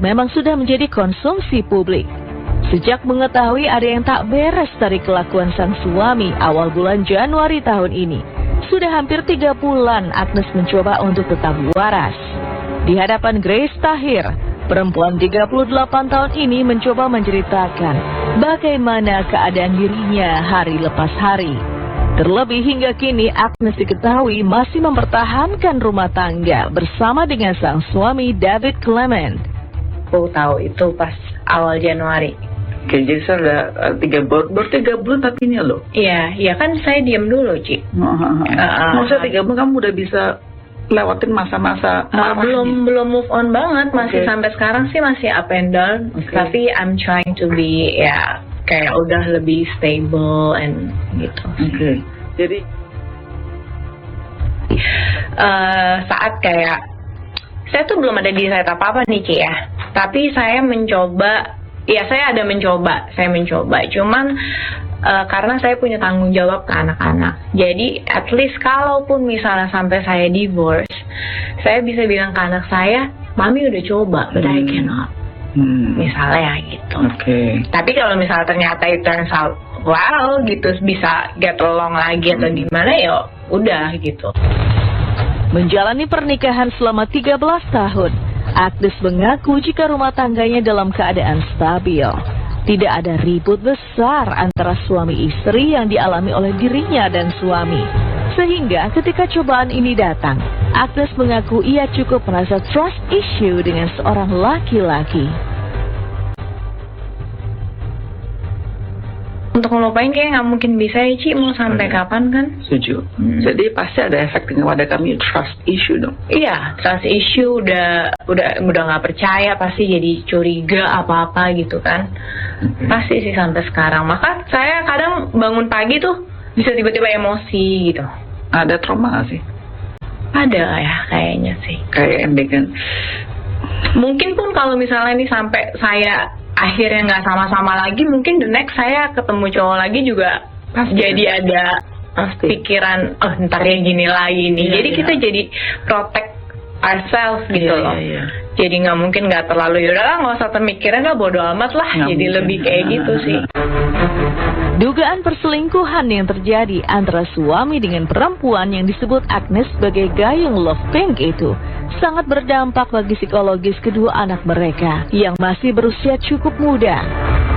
memang sudah menjadi konsumsi publik. Sejak mengetahui ada yang tak beres dari kelakuan sang suami awal bulan Januari tahun ini, sudah hampir 3 bulan Agnes mencoba untuk tetap waras. Di hadapan Grace Tahir, perempuan 38 tahun ini mencoba menceritakan bagaimana keadaan dirinya hari lepas hari. Terlebih hingga kini Agnes diketahui masih mempertahankan rumah tangga bersama dengan sang suami David Clement. Aku tahu itu pas awal Januari. Oke, jadi saya udah baru 3 bulan tapi ini loh. Iya, ya kan saya diam dulu, Ci. Maksudnya 3 bulan kamu udah bisa lewatin masa-masa belum move on banget, masih sampai sekarang sih masih up and down. Tapi I'm trying to be kayak udah lebih stable and gitu. Jadi saat kayak saya tuh belum ada decide apa-apa nih, Ci ya. Tapi saya mencoba, saya mencoba. Cuman karena saya punya tanggung jawab ke anak-anak. Jadi at least kalaupun misalnya sampai saya divorce, saya bisa bilang ke anak saya, Mami udah coba, but I cannot. Misalnya gitu. Tapi kalau misalnya ternyata it turns out wow gitu, bisa get along lagi atau gimana, ya udah gitu. Menjalani pernikahan selama 13 tahun, Agnes mengaku jika rumah tangganya dalam keadaan stabil. Tidak ada ribut besar antara suami istri yang dialami oleh dirinya dan suami. Sehingga ketika cobaan ini datang, Agnes mengaku ia cukup merasa trust issue dengan seorang laki-laki. Untuk ngelupain kayak nggak mungkin bisa ya, Ci. Mau sampai kapan kan? Setuju. Jadi pasti ada efek kepada kami, trust issue dong. Iya, trust issue udah nggak percaya, pasti jadi curiga apa-apa gitu kan. Pasti sih sampai sekarang. Maka saya kadang bangun pagi tuh bisa tiba-tiba emosi gitu. Ada trauma nggak sih? Ada ya kayaknya sih. Kayak embekan. Mungkin pun kalau misalnya ini sampai saya akhirnya nggak sama-sama lagi, mungkin the next saya ketemu cowok lagi juga jadi ada pikiran, ntar ya gini lagi nih. Jadi kita jadi protect ourselves gitu loh. Jadi nggak mungkin nggak terlalu, yaudahlah nggak usah termikirin lah, bodo amat lah. Jadi lebih kayak gitu sih. Dugaan perselingkuhan yang terjadi antara suami dengan perempuan yang disebut Agnes sebagai gayung love pink itu sangat berdampak bagi psikologis kedua anak mereka yang masih berusia cukup muda.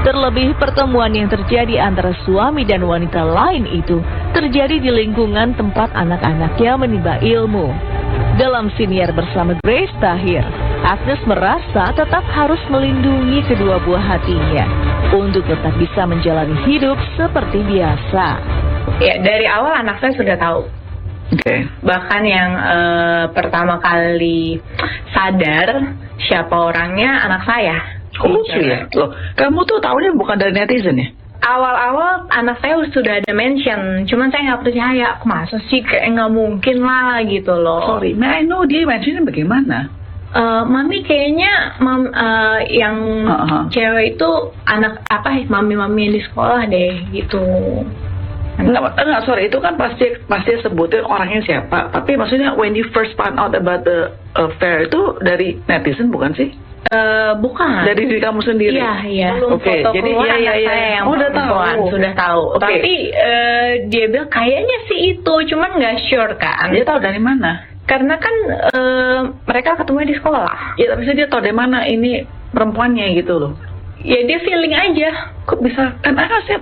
Terlebih pertemuan yang terjadi antara suami dan wanita lain itu terjadi di lingkungan tempat anak-anaknya menimba ilmu. Dalam siniar bersama Grace Tahir, Agnes merasa tetap harus melindungi kedua buah hatinya untuk tetap bisa menjalani hidup seperti biasa. Ya, dari awal anak saya sudah tahu. Bahkan yang pertama kali sadar siapa orangnya anak saya. Ya? Loh, kamu tuh tahunya bukan dari netizen ya? Awal-awal anak saya sudah ada mention, cuman saya nggak percaya. Masa sih, kayak nggak mungkin lah gitu loh. Sorry, may I know dia mentionnya bagaimana? Mami kayaknya yang cewek itu anak mami-mami yang di sekolah deh gitu. Enggak, sorry, itu kan pasti sebutin orangnya siapa. Tapi maksudnya when you first found out about the affair itu dari netizen bukan sih? Bukan. Dari diri kamu sendiri. Iya. Oke, jadi iya. Udah tahu. Okay. Tapi dia bilang kayaknya sih itu, cuman nggak sure kan. Dia tahu dari mana? Karena kan mereka ketemu di sekolah. Ya, tapi dia tahu dari mana ini perempuannya gitu loh. Ya dia feeling aja. Kok bisa? Kan saya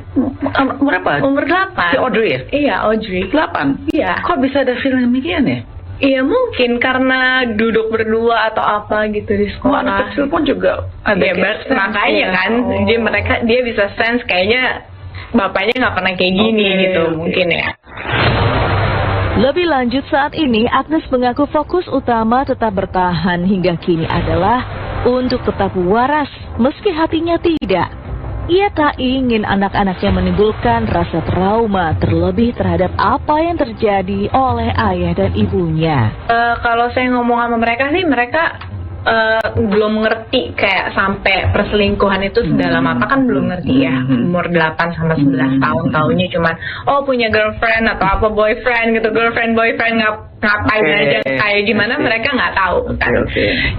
umur berapa? Umur 8. Si Audrey ya? Iya, Audrey. 8? Iya. Kok bisa ada feeling demikian ya? Iya, mungkin karena duduk berdua atau apa gitu di sekolah. Anak kecil pun juga ada. Ya, makanya kan. Jadi dia bisa sense kayaknya bapaknya nggak pernah kayak gini gitu. Mungkin ya. Lebih lanjut saat ini, Agnes mengaku fokus utama tetap bertahan hingga kini adalah untuk tetap waras meski hatinya tidak. Ia tak ingin anak-anaknya menimbulkan rasa trauma terlebih terhadap apa yang terjadi oleh ayah dan ibunya. Kalau saya ngomong sama mereka sih, mereka belum ngerti kayak sampai perselingkuhan itu sedalam apa, kan belum ngerti ya. Umur 8 sama 11 tahun taunya cuman punya girlfriend atau apa boyfriend gitu, girlfriend boyfriend ngapain aja kayak gimana mereka nggak tahu kan.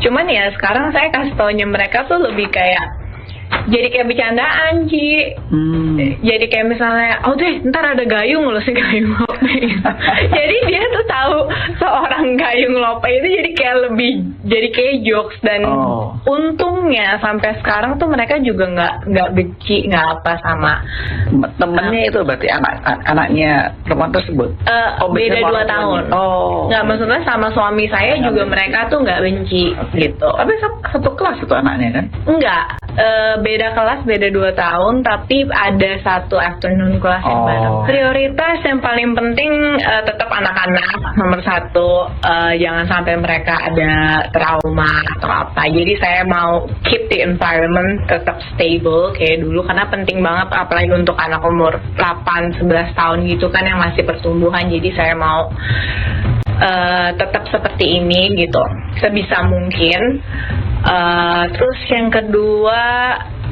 Cuman ya sekarang saya kasih taunya mereka tuh lebih kayak jadi kayak bercandaan, Ci. Jadi kayak misalnya, ntar ada gayung loh, si gayung lope. Jadi dia tuh tahu seorang gayung lope itu jadi kayak jadi kayak jokes. Dan untungnya sampai sekarang tuh mereka juga nggak benci, nggak apa sama temennya itu berarti anaknya perempuan tersebut. Beda 2 tahun. Nggak, maksudnya sama suami saya juga mereka tuh nggak benci gitu. Tapi satu kelas itu anaknya kan? Enggak. Beda kelas, beda 2 tahun, tapi ada satu afternoon class yang bareng. Prioritas yang paling penting tetap anak-anak nomor 1, jangan sampai mereka ada trauma atau apa. Jadi saya mau keep the environment tetap stable kayak dulu, karena penting banget apalagi untuk anak umur 8-11 tahun gitu kan yang masih pertumbuhan. Jadi saya mau tetap seperti ini gitu sebisa mungkin. Terus yang kedua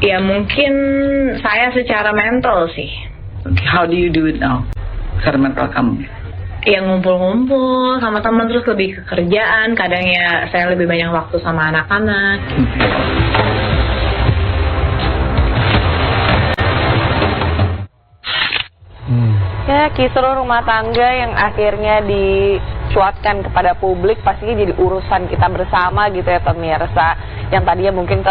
ya mungkin saya secara mental sih. How do you do it now? Secara mental kamu? Ya ngumpul-ngumpul sama teman, terus lebih ke kerjaan. Kadang ya saya lebih banyak waktu sama anak-anak. Ya, kisruh rumah tangga yang akhirnya dicuatkan kepada publik pastinya jadi urusan kita bersama gitu ya pemirsa. Yang tadinya mungkin